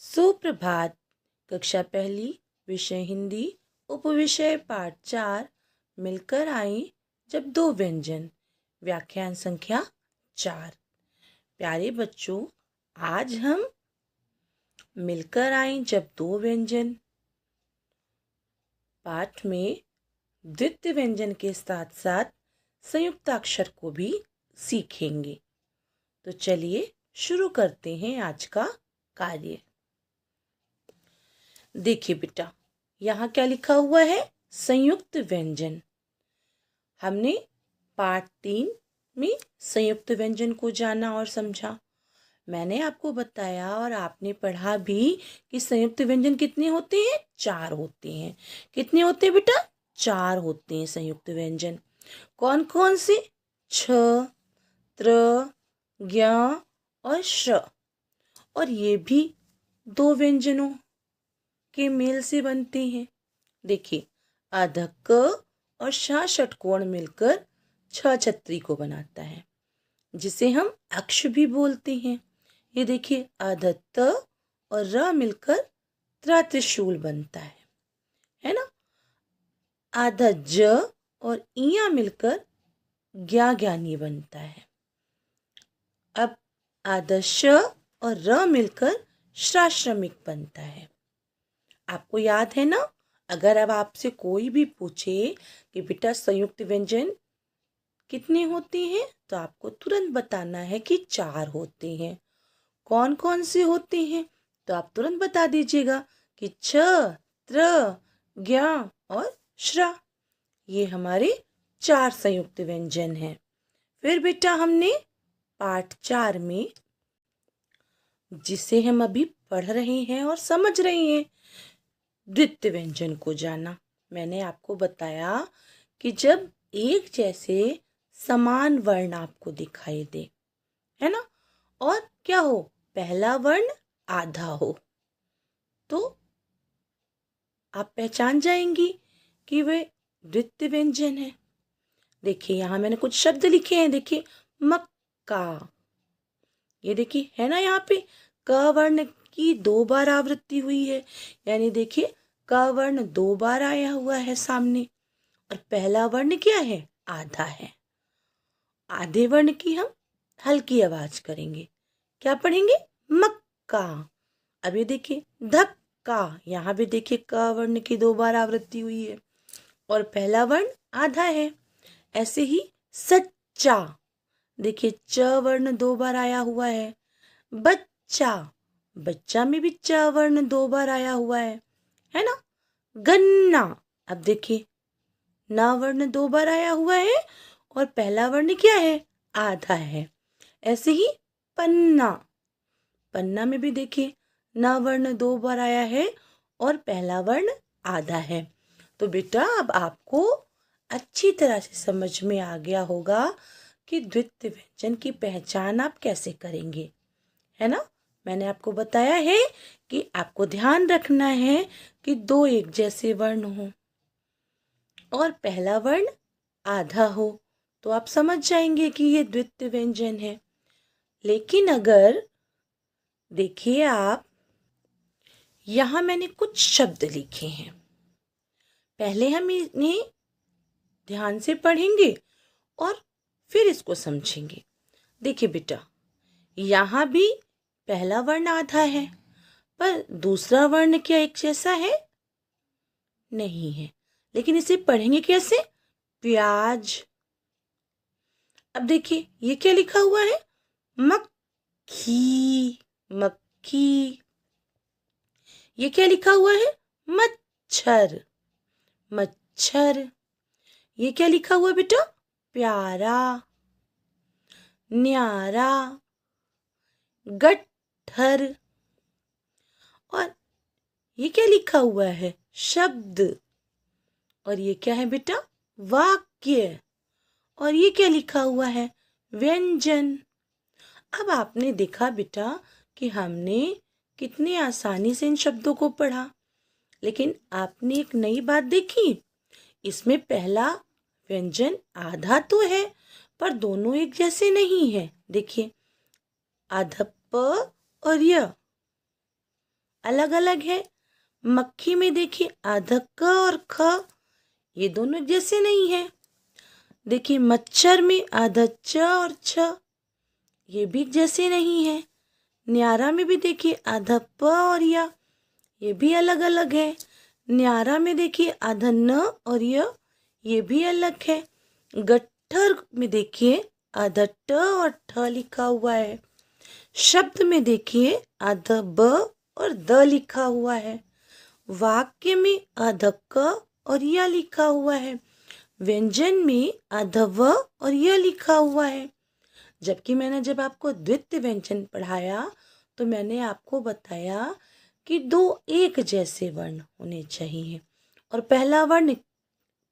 सुप्रभात। कक्षा पहली, विषय हिंदी, उपविषय पाठ 4। मिलकर आए जब दो व्यंजन। व्याख्यान संख्या 4। प्यारे बच्चों, आज हम मिलकर आए जब दो व्यंजन पाठ में द्वितीय व्यंजन के साथ साथ संयुक्ताक्षर को भी सीखेंगे। तो चलिए शुरू करते हैं आज का कार्य। देखिए बेटा, यहाँ क्या लिखा हुआ है? संयुक्त व्यंजन। हमने पाठ 3 में संयुक्त व्यंजन को जाना और समझा। मैंने आपको बताया और आपने पढ़ा भी कि संयुक्त व्यंजन कितने होते हैं? 4 होते हैं। कितने होते हैं बेटा? 4 होते हैं संयुक्त व्यंजन। कौन कौन से? छ, त्र, ज्ञ और श्र। और ये भी दो व्यंजनों के मेल से बनते हैं। देखिए, आधा क और श षटकोण मिलकर छ छत्री को बनाता है, जिसे हम अक्ष भी बोलते हैं। ये देखिए, आधा त और र मिलकर त्रिशूल बनता है ना। आधा ज और इया मिलकर ज्ञानी बनता है। अब आधा श और र मिलकर श्राश्रमिक बनता है। आपको याद है ना? अगर अब आपसे कोई भी पूछे कि बेटा संयुक्त व्यंजन कितने होते हैं, तो आपको तुरंत बताना है कि 4 होते हैं। कौन कौन से होते हैं? तो आप तुरंत बता दीजिएगा कि छ, त्र, ज्ञ और श्रा। ये हमारे 4 संयुक्त व्यंजन हैं। फिर बेटा हमने पाठ 4 में, जिसे हम अभी पढ़ रहे हैं और समझ रहे हैं, द्वितीय व्यंजन को जाना। मैंने आपको बताया कि जब एक जैसे समान वर्ण आपको दिखाई दे, है ना, और क्या हो, पहला वर्ण आधा हो, तो आप पहचान जाएंगी कि वे द्वितीय व्यंजन है। देखिए, यहां मैंने कुछ शब्द लिखे हैं। देखिए, मक्का। ये देखिए, है ना, यहाँ पे क वर्ण की 2 बार आवृत्ति हुई है। यानी देखिए, क वर्ण 2 बार आया हुआ है सामने, और पहला वर्ण क्या है? आधा है। आधे वर्ण की हम हल्की आवाज करेंगे। क्या पढ़ेंगे? मक्का। अब ये देखिए, धक्का। यहाँ भी देखिए, क वर्ण की 2 बार आवृत्ति हुई है और पहला वर्ण आधा है। ऐसे ही सच्चा। देखिए, च वर्ण 2 बार आया हुआ है। बच्चा। बच्चा में भी च वर्ण 2 बार आया हुआ है ना। गन्ना। अब देखिए, न वर्ण 2 बार आया हुआ है और पहला वर्ण क्या है? आधा है। ऐसे ही पन्ना। पन्ना में भी देखिए, न वर्ण 2 बार आया है और पहला वर्ण आधा है। तो बेटा, अब आपको अच्छी तरह से समझ में आ गया होगा कि द्वितीय व्यंजन की पहचान आप कैसे करेंगे, है ना। मैंने आपको बताया है कि आपको ध्यान रखना है कि 2 एक जैसे वर्ण हो और पहला वर्ण आधा हो, तो आप समझ जाएंगे कि ये द्वितीय व्यंजन है। लेकिन अगर देखिए आप, यहां मैंने कुछ शब्द लिखे हैं। पहले हम इन्हें ध्यान से पढ़ेंगे और फिर इसको समझेंगे। देखिए बेटा, यहां भी पहला वर्ण आधा है, पर दूसरा वर्ण क्या एक जैसा है? नहीं है। लेकिन इसे पढ़ेंगे कैसे? प्याज। अब देखिए, ये क्या लिखा हुआ है? मक्खी। मक्खी। ये क्या लिखा हुआ है? मच्छर। मच्छर। ये क्या लिखा हुआ बेटा? प्यारा। न्यारा। गट्ठर। और ये क्या लिखा हुआ है? शब्द। और ये क्या है बेटा? वाक्य। और ये क्या लिखा हुआ है? व्यंजन। अब आपने देखा बेटा कि हमने कितनी आसानी से इन शब्दों को पढ़ा। लेकिन आपने एक नई बात देखी, इसमें पहला व्यंजन आधा तो है, पर दोनों एक जैसे नहीं है। देखिए, आधा प और य, अलग अलग है। मक्खी में देखिए आधा क और ख, ये दोनों एक जैसे नहीं है। देखिए मच्छर में आधा च और छ, ये भी एक जैसे नहीं है। न्यारा में भी देखिए आधा प और या, ये भी अलग अलग है। न्यारा में देखिए आधा न और ये भी अलग है। गट्ठर में देखिए आधा ट और ठ लिखा हुआ है। शब्द में देखिए आधा ब और द लिखा हुआ है। वाक्य में आधा क और या लिखा हुआ है। व्यंजन में आधा व और यह लिखा हुआ है। जबकि मैंने जब आपको द्वितीय व्यंजन पढ़ाया तो मैंने आपको बताया कि दो एक जैसे वर्ण होने चाहिए और पहला वर्ण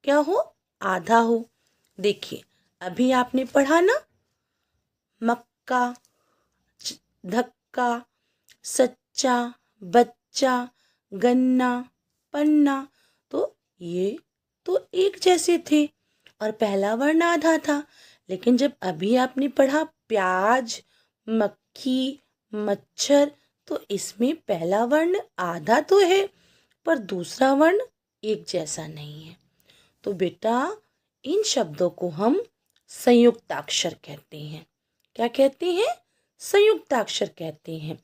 क्या हो, आधा हो। देखिए अभी आपने पढ़ा ना, मक्का, धक्का, सच्चा, बच्चा, गन्ना, पन्ना, तो ये तो एक जैसे थे और पहला वर्ण आधा था। लेकिन जब अभी आपने पढ़ा प्याज, मक्खी, मच्छर, तो इसमें पहला वर्ण आधा तो है पर दूसरा वर्ण एक जैसा नहीं है। तो बेटा इन शब्दों को हम संयुक्ताक्षर कहते हैं। क्या कहते हैं? संयुक्ताक्षर कहते हैं।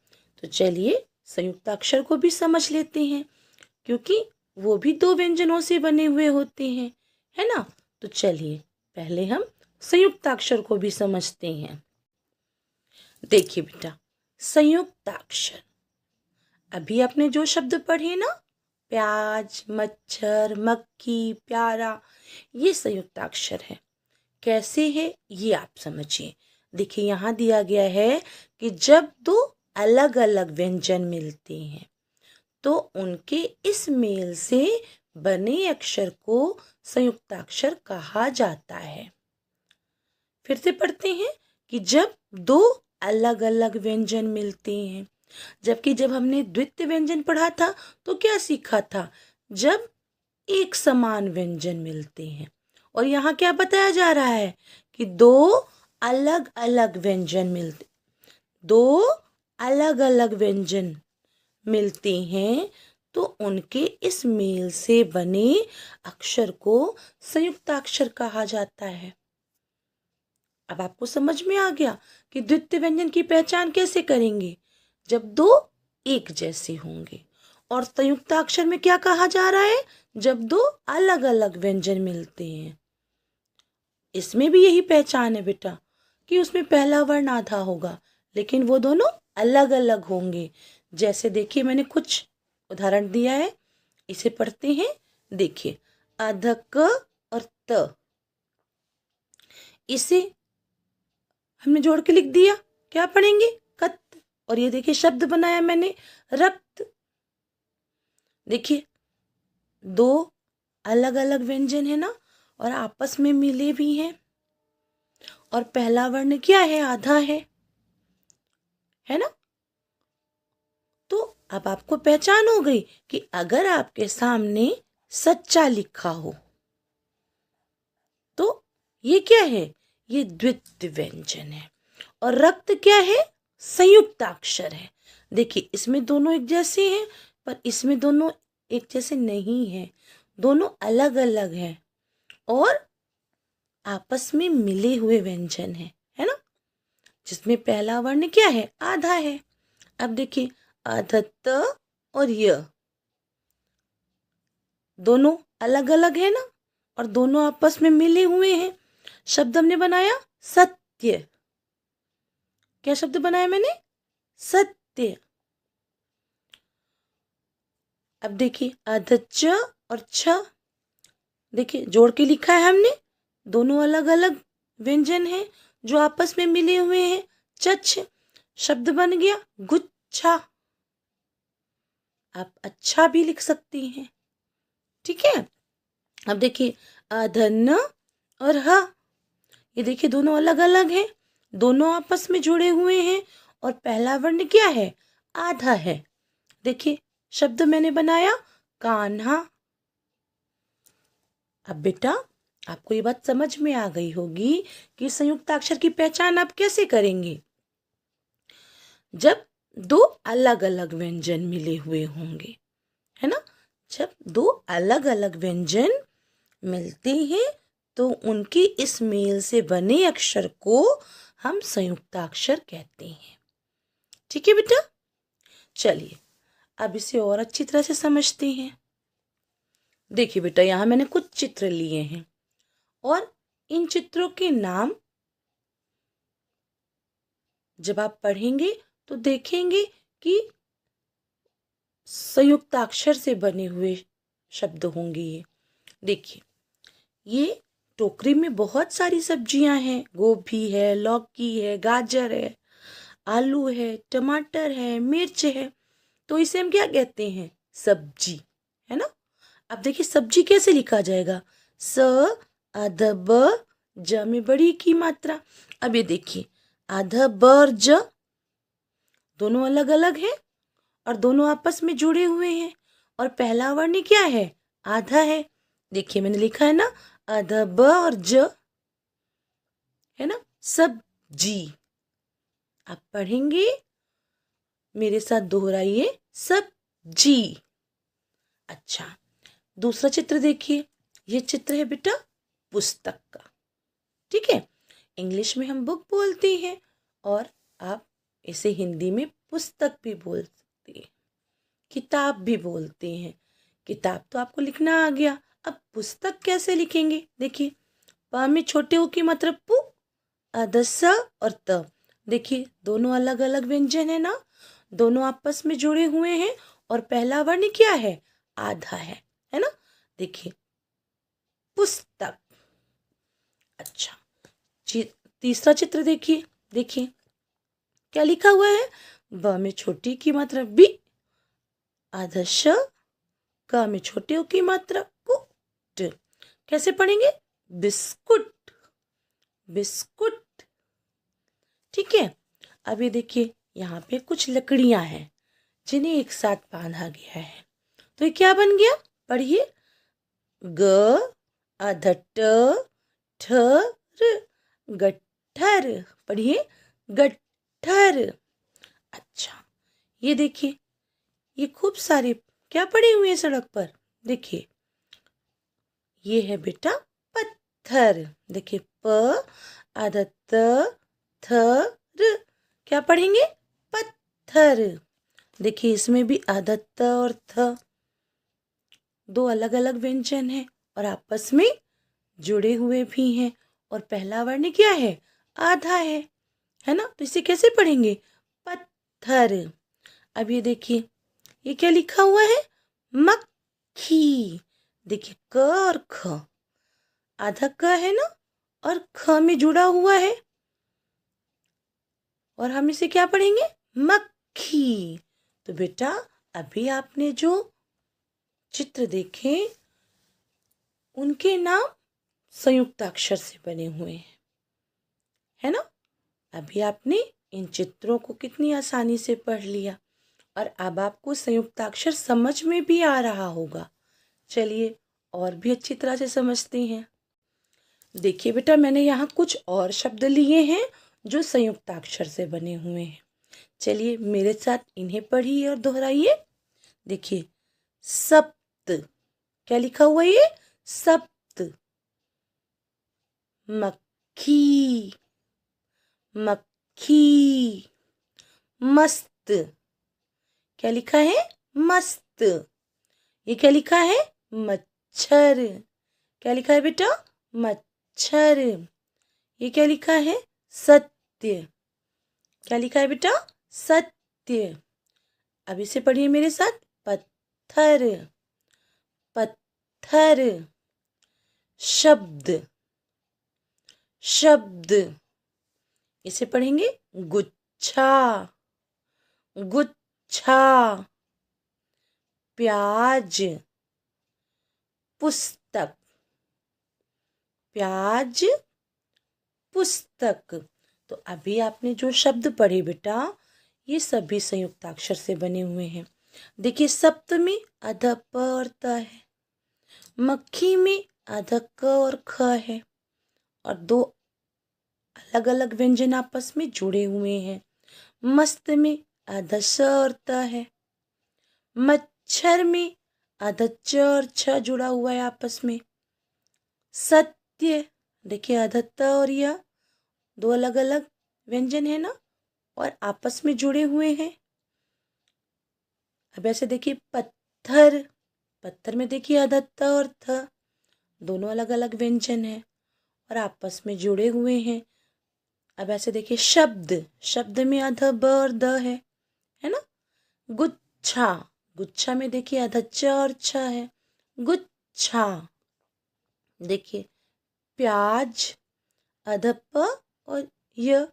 तो चलिए संयुक्ताक्षर को भी समझ लेते हैं, क्योंकि वो भी दो व्यंजनों से बने हुए होते हैं, है ना। तो चलिए पहले हम संयुक्ताक्षर को भी समझते हैं। देखिए बेटा, संयुक्ताक्षर अभी आपने जो शब्द पढ़े ना, प्याज, मच्छर, मक्खी, प्यारा, ये संयुक्ताक्षर है। कैसे है ये आप समझिए। देखिए यहाँ दिया गया है कि जब दो अलग अलग व्यंजन मिलते हैं तो उनके इस मेल से बने अक्षर को संयुक्ताक्षर कहा जाता है। फिर से पढ़ते हैं कि जब दो अलग अलग व्यंजन मिलते हैं, जबकि जब हमने द्वितीय व्यंजन पढ़ा था तो क्या सीखा था, जब एक समान व्यंजन मिलते हैं। और यहाँ क्या बताया जा रहा है कि दो अलग अलग व्यंजन मिलते, दो अलग अलग व्यंजन मिलते हैं तो उनके इस मेल से बने अक्षर को संयुक्ताक्षर कहा जाता है। अब आपको समझ में आ गया कि द्वितीय व्यंजन की पहचान कैसे करेंगे, जब दो एक जैसे होंगे। और संयुक्ताक्षर में क्या कहा जा रहा है, जब दो अलग अलग व्यंजन मिलते हैं। इसमें भी यही पहचान है बेटा कि उसमें पहला वर्ण आधा होगा लेकिन वो दोनों अलग अलग होंगे। जैसे देखिए मैंने कुछ उदाहरण दिया है, इसे पढ़ते हैं। देखिए आधा क और त, इसे हमने जोड़ के लिख दिया, क्या पढ़ेंगे, कत। और ये देखिए शब्द बनाया मैंने, रक्त। देखिए दो अलग अलग व्यंजन है ना और आपस में मिले भी हैं और पहला वर्ण क्या है, आधा है ना। तो अब आपको पहचान हो गई कि अगर आपके सामने सच्चा लिखा हो तो ये क्या है, ये द्वितीय व्यंजन है। और रक्त क्या है, संयुक्ताक्षर है। देखिए इसमें दोनों एक जैसे हैं पर इसमें दोनों एक जैसे नहीं है, दोनों अलग अलग हैं और आपस में मिले हुए व्यंजन है ना, जिसमें पहला वर्ण क्या है, आधा है। अब देखिए आधा त और य, दोनों अलग अलग है ना और दोनों आपस में मिले हुए हैं। शब्द हमने बनाया सत्य। क्या शब्द बनाया मैंने, सत्य। अब देखिए आधा च और छ, देखिए जोड़ के लिखा है हमने, दोनों अलग अलग व्यंजन हैं जो आपस में मिले हुए हैं। चछ, शब्द बन गया गुच्छा। आप अच्छा भी लिख सकती हैं, ठीक है। अब देखिए आधा न और ह, ये देखिए दोनों अलग अलग हैं, दोनों आपस में जुड़े हुए हैं और पहला वर्ण क्या है, आधा है। देखिए शब्द मैंने बनाया कान्हा। अब बेटा आपको ये बात समझ में आ गई होगी कि संयुक्ताक्षर की पहचान आप कैसे करेंगे। जब दो अलग अलग व्यंजन मिले हुए होंगे, है ना। जब दो अलग अलग व्यंजन मिलते हैं तो उनकी इस मेल से बने अक्षर को हम संयुक्ताक्षर कहते हैं। ठीक है बेटा, चलिए अब इसे और अच्छी तरह से समझते हैं। देखिए बेटा, यहाँ मैंने कुछ चित्र लिए हैं और इन चित्रों के नाम जब आप पढ़ेंगे तो देखेंगे कि संयुक्ताक्षर से बने हुए शब्द होंगे। ये देखिए, ये टोकरी में बहुत सारी सब्जियां हैं। गोभी है, लौकी है, गाजर है, आलू है, टमाटर है, मिर्च है। तो इसे हम क्या कहते हैं? सब्जी, है ना। अब देखिए सब्जी कैसे लिखा जाएगा? स आधा ब ज में बड़ी की मात्रा। अब ये देखिए, आधा ब और ज दोनों अलग अलग हैं और दोनों आपस में जुड़े हुए हैं और पहला वर्ण क्या है? आधा है। देखिए मैंने लिखा है ना, आधा ब और ज, है ना, सब्जी। आप पढ़ेंगे, मेरे साथ दोहराइए, सब्जी। अच्छा, दूसरा चित्र देखिए। ये चित्र है बेटा पुस्तक का। ठीक है, इंग्लिश में हम बुक बोलते हैं और आप इसे हिंदी में पुस्तक भी बोल सकते हैं, किताब भी बोलते हैं। किताब तो आपको लिखना आ गया, अब पुस्तक कैसे लिखेंगे? देखिए, प में छोटे ऊ की मात्रा पु, आधा स और त। देखिए दोनों अलग अलग व्यंजन है ना, दोनों आपस में जुड़े हुए हैं और पहला वर्ण क्या है? आधा है ना। देखिए पुस्तक। अच्छा, तीसरा चित्र देखिए। देखिए क्या लिखा हुआ है? ब में छोटी की मात्रा बी, आधा श, क में छोटे ऊ की मात्रा कु, ट। कैसे पढ़ेंगे? Biscuit, biscuit. ठीक है, अब ये देखिए, यहाँ पे कुछ लकड़ियां हैं जिन्हें एक साथ बांधा गया है। तो ये क्या बन गया? पढ़िए, ग आधा ट ठ र, गट्ठर। पढ़िए, गट्ठर। अच्छा, ये देखिए, ये खूब सारे क्या पड़े हुए हैं सड़क पर? देखिए, ये है बेटा पत्थर। देखिए, प आधा त थ र, क्या पढ़ेंगे? पत्थर। देखिए इसमें भी आधा त और थ दो अलग अलग व्यंजन हैं और आपस में जुड़े हुए भी हैं और पहला वर्ण क्या है? आधा है ना। तो इसे कैसे पढ़ेंगे? पत्थर। अब ये देखिए, ये क्या लिखा हुआ है? मक्खी। देखिए क और ख, आधा क है ना और ख में जुड़ा हुआ है और हम इसे क्या पढ़ेंगे? मक्खी। तो बेटा अभी आपने जो चित्र देखे उनके नाम संयुक्ताक्षर से बने हुए हैं, है ना। अभी आपने इन चित्रों को कितनी आसानी से पढ़ लिया और अब आपको संयुक्ताक्षर समझ में भी आ रहा होगा। चलिए और भी अच्छी तरह से समझते हैं। देखिए बेटा, मैंने यहाँ कुछ और शब्द लिए हैं जो संयुक्ताक्षर से बने हुए हैं। चलिए मेरे साथ इन्हें पढ़िए और दोहराइए। देखिए, सप्त। क्या लिखा हुआ है? ये सप्त। मक्खी, मक्खी। मस्त। क्या लिखा है? मस्त। ये क्या लिखा है? मच्छर। क्या लिखा है बेटा? मच्छर। ये क्या लिखा है? सत्य। क्या लिखा है बेटा? सत्य। अब इसे पढ़िए मेरे साथ, पत्थर, पत्थर। शब्द, शब्द। इसे पढ़ेंगे गुच्छा, गुच्छा। प्याज, पुस्तक, प्याज, पुस्तक। तो अभी आपने जो शब्द पढ़े बेटा, ये सभी संयुक्ताक्षर से बने हुए हैं। देखिए, सप्त में आधा प और त है, मक्खी में आधा क और ख है और दो अलग अलग व्यंजन आपस में जुड़े हुए हैं। मस्त में आधा स और त है। मच्छर में आधा च और छ जुड़ा हुआ है आपस में। सत्य, देखिए आधा त और य, दो अलग अलग व्यंजन है ना, और आपस में जुड़े हुए हैं। अब ऐसे देखिए पत्थर, पत्थर में देखिए आधा त और थ, दोनों अलग अलग व्यंजन है और आपस में जुड़े हुए हैं। अब ऐसे देखिए शब्द, शब्द में आधा ब और द है ना। गुच्छा, गुच्छा में देखिए आधा च और छ है। गुच्छा। देखिए प्याज, आधा प और य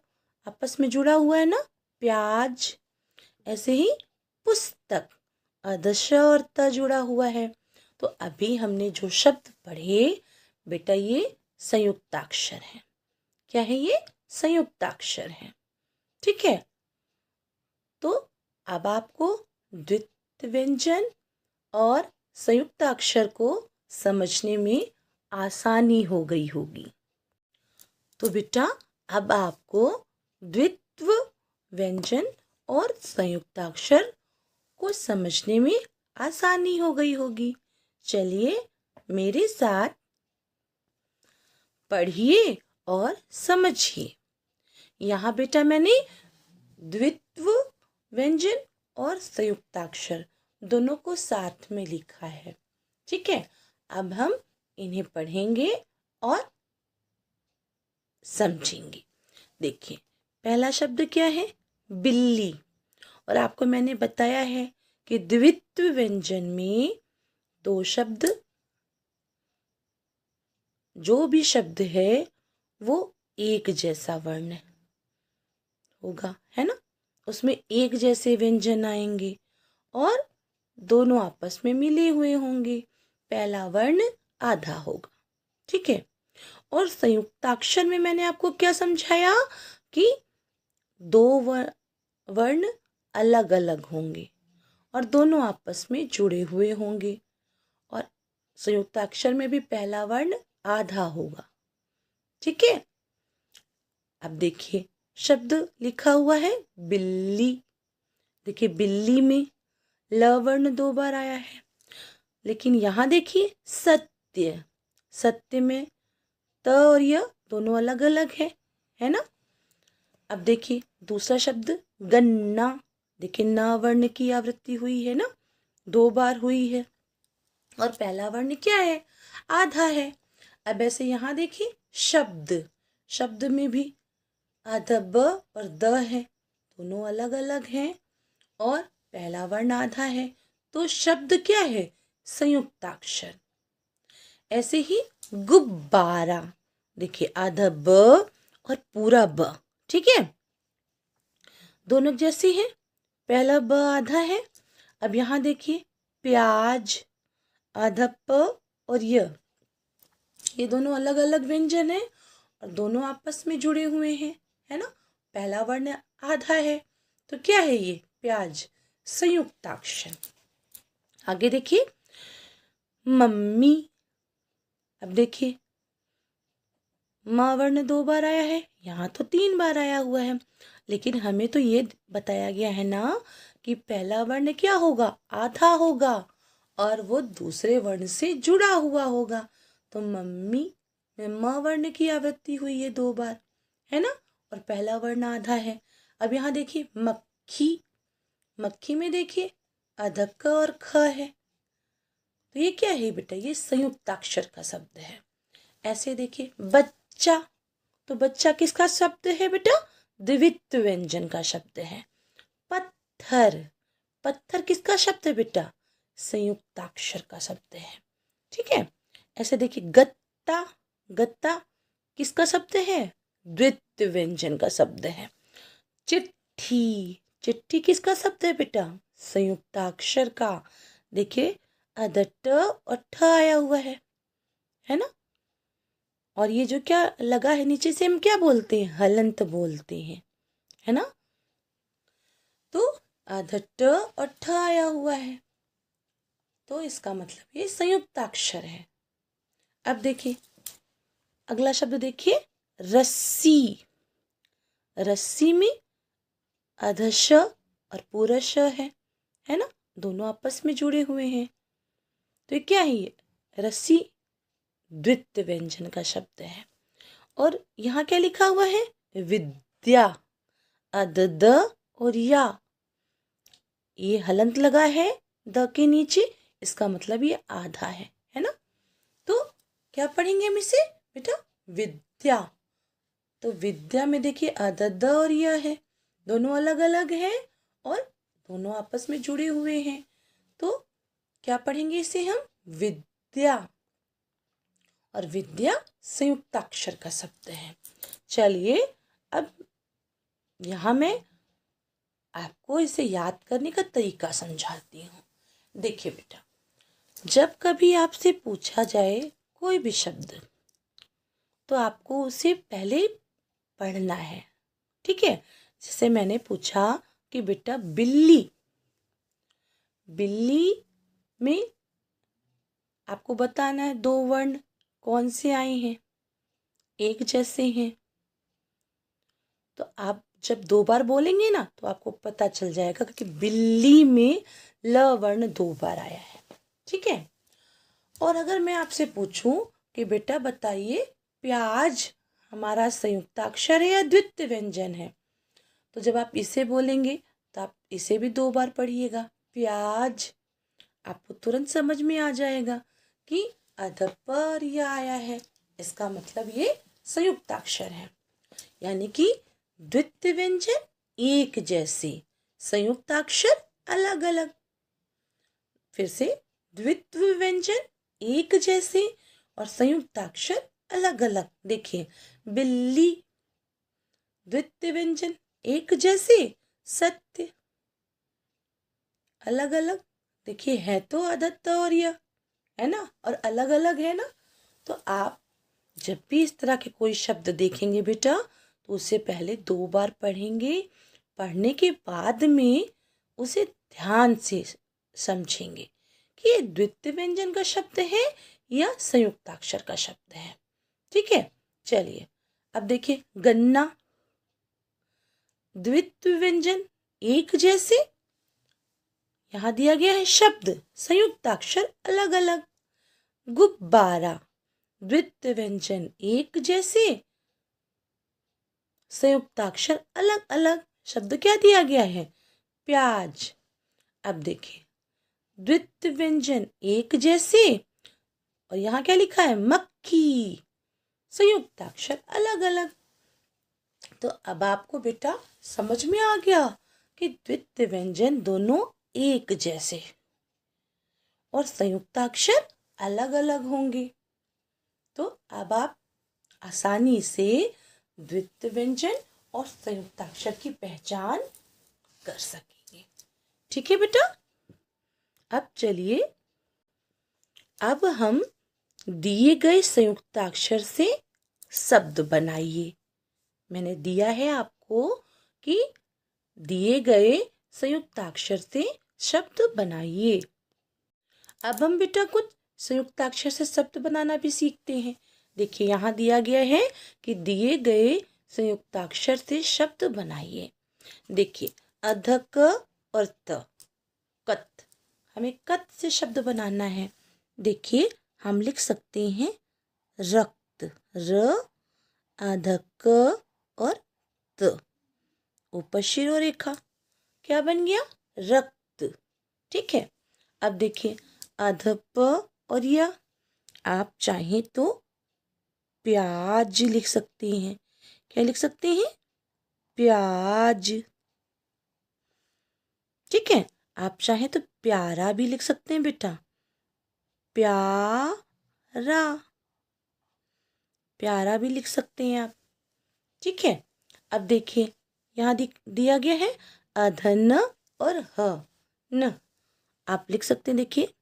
आपस में जुड़ा हुआ है ना, प्याज। ऐसे ही पुस्तक, आधा श और त जुड़ा हुआ है। तो अभी हमने जो शब्द पढ़े बेटा, ये संयुक्ताक्षर है। क्या है ये? संयुक्ताक्षर है। ठीक है। तो अब आपको द्वित्व व्यंजन और संयुक्ताक्षर को समझने में आसानी हो गई होगी। तो बेटा अब आपको द्वित्व व्यंजन और संयुक्ताक्षर को समझने में आसानी हो गई होगी। चलिए मेरे साथ पढ़िए और समझिए। यहाँ बेटा मैंने द्वित्व व्यंजन और संयुक्ताक्षर दोनों को साथ में लिखा है। ठीक है। अब हम इन्हें पढ़ेंगे और समझेंगे। देखिए पहला शब्द क्या है? बिल्ली। और आपको मैंने बताया है कि द्वित्व व्यंजन में दो शब्द, जो भी शब्द है वो एक जैसा वर्ण होगा, है ना। उसमें एक जैसे व्यंजन आएंगे और दोनों आपस में मिले हुए होंगे। पहला वर्ण आधा होगा। ठीक है। और संयुक्ताक्षर में मैंने आपको क्या समझाया कि दो वर्ण अलग अलग होंगे और दोनों आपस में जुड़े हुए होंगे। और संयुक्ताक्षर में भी पहला वर्ण आधा होगा। ठीक है। अब देखिए शब्द लिखा हुआ है बिल्ली। देखिए बिल्ली में ल वर्ण दो बार आया है। लेकिन यहाँ देखिए सत्य, सत्य में त और य दोनों अलग अलग है ना। अब देखिए दूसरा शब्द गन्ना। देखिए न वर्ण की आवृत्ति हुई है ना, दो बार हुई है और पहला वर्ण क्या है? आधा है। अब ऐसे यहाँ देखिए शब्द, शब्द में भी आधा ब और द है, दोनों अलग अलग हैं और पहला वर्ण आधा है। तो शब्द क्या है? संयुक्ताक्षर। ऐसे ही गुब्बारा। देखिए आधा ब और पूरा ब। ठीक है। दोनों जैसे हैं, पहला ब आधा है। अब यहाँ देखिए प्याज, आधा प और ये दोनों अलग अलग व्यंजन है और दोनों आपस में जुड़े हुए हैं, है ना। पहला वर्ण आधा है तो क्या है ये? प्याज। संयुक्ताक्षर। आगे देखिए मम्मी। अब देखिए म वर्ण दो बार आया है, यहाँ तो तीन बार आया हुआ है। लेकिन हमें तो ये बताया गया है ना कि पहला वर्ण क्या होगा? आधा होगा और वो दूसरे वर्ण से जुड़ा हुआ होगा। तो मम्मी में म वर्ण की आवृत्ति हुई है दो बार, है ना, और पहला वर्ण आधा है। अब यहाँ देखिए मक्खी। मक्खी में देखिए आधा क और ख है। तो ये क्या है बेटा? ये संयुक्ताक्षर का शब्द है। ऐसे देखिए बच्चा। तो बच्चा किसका शब्द है बेटा? द्वित्व व्यंजन का शब्द है। पत्थर। पत्थर किसका शब्द है बेटा? संयुक्ताक्षर का शब्द है। ठीक है। ऐसे देखिए गत्ता। गत्ता किसका शब्द है? द्वित्व व्यंजन का शब्द है। चिट्ठी। चिट्ठी किसका शब्द है बेटा? संयुक्ताक्षर का। देखिए आधा ट और ठ आया हुआ है ना। और ये जो क्या लगा है नीचे से, हम क्या बोलते हैं? हलंत बोलते हैं, है ना। तो आधा ट और ठ आया हुआ है तो इसका मतलब ये संयुक्ताक्षर है। अब देखिए अगला शब्द देखिए रस्सी। रस्सी में आधा श और पूरा श है ना, दोनों आपस में जुड़े हुए हैं। तो ये क्या है, ये रस्सी द्वित्व व्यंजन का शब्द है। और यहाँ क्या लिखा हुआ है, विद्या, अद द और या, ये हलंत लगा है द के नीचे, इसका मतलब ये आधा है ना। तो क्या पढ़ेंगे हम इसे बेटा, विद्या। तो विद्या में देखिए अद द और या है, दोनों अलग अलग हैं और दोनों आपस में जुड़े हुए हैं। तो क्या पढ़ेंगे इसे हम, विद्या। और विद्या संयुक्ताक्षर का शब्द है। चलिए अब यहाँ मैं आपको इसे याद करने का तरीका समझाती हूँ। देखिए बेटा, जब कभी आपसे पूछा जाए कोई भी शब्द, तो आपको उसे पहले पढ़ना है, ठीक है। जैसे मैंने पूछा कि बेटा बिल्ली, बिल्ली में आपको बताना है दो वर्ण कौन से आए हैं, एक जैसे हैं। तो आप जब दो बार बोलेंगे ना तो आपको पता चल जाएगा कि बिल्ली में ल वर्ण दो बार आया है, ठीक है। और अगर मैं आपसे पूछूं कि बेटा बताइए प्याज हमारा संयुक्ताक्षर है या द्वित्व व्यंजन है, तो जब आप इसे बोलेंगे तो आप इसे भी दो बार पढ़िएगा, प्याज। आपको तुरंत समझ में आ जाएगा कि अध पर यह आया है, इसका मतलब ये संयुक्ताक्षर है। यानी कि द्वित्व व्यंजन एक जैसे, संयुक्ताक्षर अलग अलग। फिर से, द्वित्व व्यंजन एक जैसे और संयुक्ताक्षर अलग अलग। देखिए बिल्ली, द्वित्व व्यंजन एक जैसे, सत्य अलग अलग। देखिए है तो अदत्त और यह, है ना, और अलग अलग है ना। तो आप जब भी इस तरह के कोई शब्द देखेंगे बेटा, तो उसे पहले दो बार पढ़ेंगे, पढ़ने के बाद में उसे ध्यान से समझेंगे कि ये द्वित्व व्यंजन का शब्द है या संयुक्ताक्षर का शब्द है, ठीक है। चलिए अब देखिए गन्ना, द्वित्व व्यंजन एक जैसे, यहां दिया गया है शब्द संयुक्ताक्षर अलग अलग। गुब्बारा, द्वित्व व्यंजन एक जैसे, संयुक्ताक्षर अलग अलग। शब्द क्या दिया गया है, प्याज। अब देखिए द्वित्व व्यंजन एक जैसे और यहाँ क्या लिखा है, मक्खी, संयुक्ताक्षर अलग अलग। तो अब आपको बेटा समझ में आ गया कि द्वित्व व्यंजन दोनों एक जैसे और संयुक्ताक्षर अलग अलग होंगे। तो अब आप आसानी से द्वित्व व्यंजन और संयुक्ताक्षर की पहचान कर सकेंगे, ठीक है बेटा। अब चलिए, अब हम दिए गए संयुक्ताक्षर से शब्द बनाइए। मैंने दिया है आपको कि दिए गए संयुक्ताक्षर से शब्द बनाइए। अब हम बेटा कुछ संयुक्ताक्षर से शब्द बनाना भी सीखते हैं। देखिए यहाँ दिया गया है कि दिए गए संयुक्ताक्षर से शब्द बनाइए। देखिए अधक और त, कत, हमें कत से शब्द बनाना है। देखिए हम लिख सकते हैं रक्त, र, अधक और त, ऊपर शिरोरेखा, क्या बन गया, रक्त, ठीक है। अब देखिए अधप और या, आप चाहें तो प्याज लिख सकते हैं। क्या लिख सकते हैं, प्याज, ठीक है। आप चाहें तो प्यारा भी लिख सकते हैं बेटा, प्यारा, प्यारा भी लिख सकते हैं आप, ठीक है। अब देखिए यहाँ दिया गया है अधन और ह, न, आप लिख सकते हैं। देखिए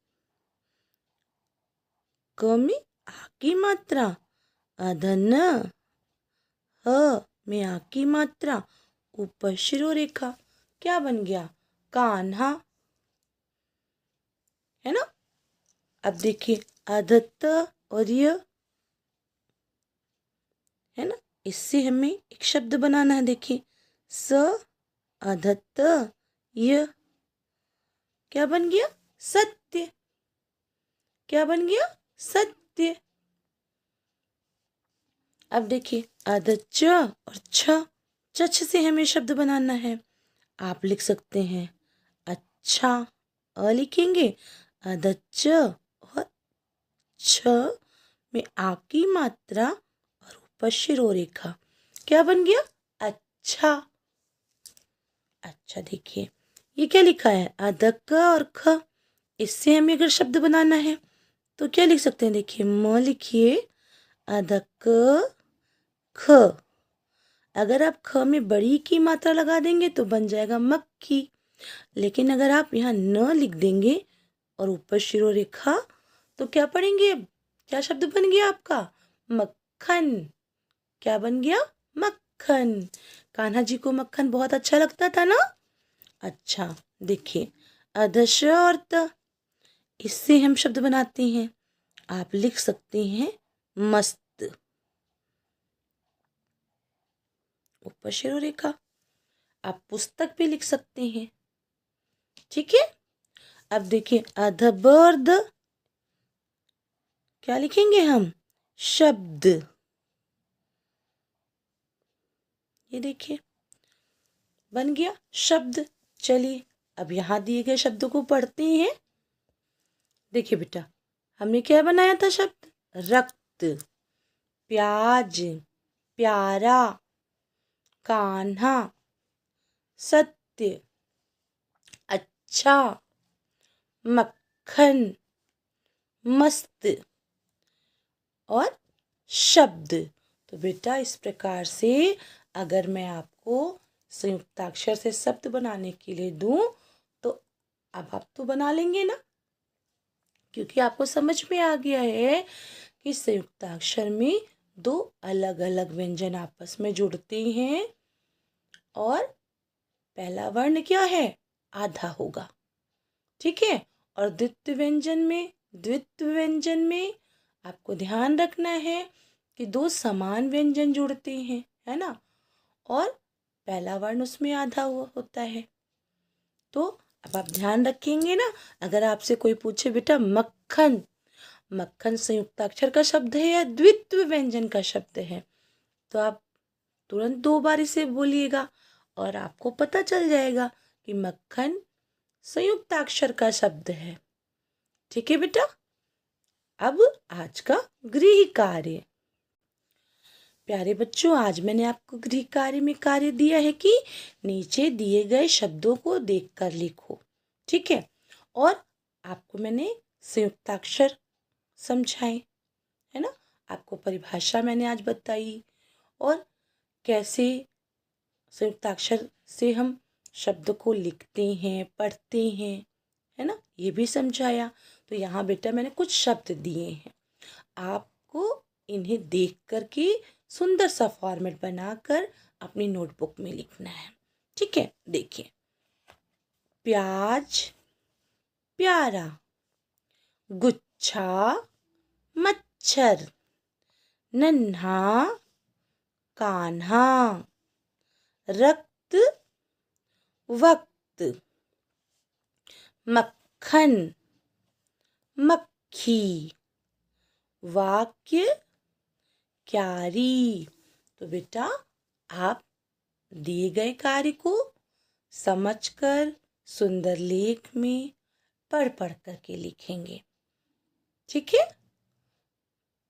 क में आ की मात्रा, अधन, ह में आ की मात्रा, ऊपर शिरोरेखा, क्या बन गया, कान्हा, है ना। अब देखिए अधत्त और य, है ना, इससे हमें एक शब्द बनाना है। देखिए स अधत्त य क्या बन गया? सत्य। क्या बन गया? सत्य। अब देखिए अध च और छ से हमें शब्द बनाना है। आप लिख सकते हैं अच्छा, अ लिखेंगे, अध च और छ में आ की मात्रा और ऊपर शिरो रेखा। क्या बन गया? अच्छा। अच्छा देखिए ये क्या लिखा है? अध क और ख। इससे हमें अगर शब्द बनाना है तो क्या लिख सकते हैं? देखिए म लिखिए, अध क ख। अगर आप ख में बड़ी की मात्रा लगा देंगे तो बन जाएगा मक्खी। लेकिन अगर आप यहाँ न लिख देंगे और ऊपर शिरो रेखा तो क्या पढ़ेंगे? क्या शब्द बन गया आपका? मक्खन। क्या बन गया? मक्खन। कान्हा जी को मक्खन बहुत अच्छा लगता था ना? अच्छा देखिए अधश और त, इससे हम शब्द बनाते हैं। आप लिख सकते हैं मस्त, ऊपर शिरो रेखा। आप पुस्तक भी लिख सकते हैं। ठीक है। अब देखिए अध ब और द, क्या लिखेंगे हम? शब्द। ये देखिए बन गया शब्द। चलिए अब यहाँ दिए गए शब्दों को पढ़ते हैं। देखिए बेटा हमने क्या बनाया था शब्द? रक्त, प्याज, प्यारा, कान्हा, सत्य, अच्छा, मक्खन, मस्त और शब्द। तो बेटा इस प्रकार से अगर मैं आपको संयुक्ताक्षर से शब्द बनाने के लिए दूं तो अब आप तो बना लेंगे ना, क्योंकि आपको समझ में आ गया है कि संयुक्ताक्षर में दो अलग अलग व्यंजन आपस में जुड़ते हैं और पहला वर्ण क्या है? आधा होगा। ठीक है। और द्वित्व व्यंजन में आपको ध्यान रखना है कि दो समान व्यंजन जुड़ते हैं, है ना, और पहला वर्ण उसमें आधा हुआ होता है। तो अब आप ध्यान रखेंगे ना, अगर आपसे कोई पूछे बेटा मक्खन, मक्खन संयुक्ताक्षर का शब्द है या द्वित्व व्यंजन का शब्द है, तो आप तुरंत दो बार इसे बोलिएगा और आपको पता चल जाएगा कि मक्खन संयुक्ताक्षर का शब्द है। ठीक है बेटा। अब आज का गृह कार्य। प्यारे बच्चों आज मैंने आपको गृह कार्य में कार्य दिया है कि नीचे दिए गए शब्दों को देखकर लिखो। ठीक है। और आपको मैंने संयुक्ताक्षर समझाए, है ना, आपको परिभाषा मैंने आज बताई और कैसे संयुक्ताक्षर से हम शब्द को लिखते हैं, पढ़ते हैं, है ना, ये भी समझाया। तो यहाँ बेटा मैंने कुछ शब्द दिए हैं, आपको इन्हें देख कर के सुंदर सा फॉर्मेट बनाकर अपनी नोटबुक में लिखना है। ठीक है। देखिए प्याज, प्यारा, गुच्छा, मच्छर, नन्हा, कान्हा, रक्त, वक्त, मक्खन, मक्खी, वाक्य, क्यारी। तो बेटा आप दिए गए कार्य को समझकर सुंदर लेख में पढ़ पढ़ करके लिखेंगे। ठीक है।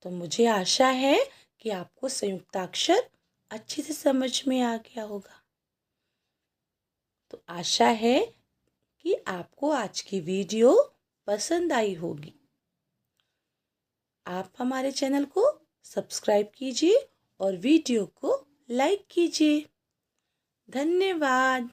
तो मुझे आशा है कि आपको संयुक्ताक्षर अच्छे से समझ में आ गया होगा। तो आशा है कि आपको आज की वीडियो पसंद आई होगी। आप हमारे चैनल को सब्सक्राइब कीजिए और वीडियो को लाइक कीजिए। धन्यवाद।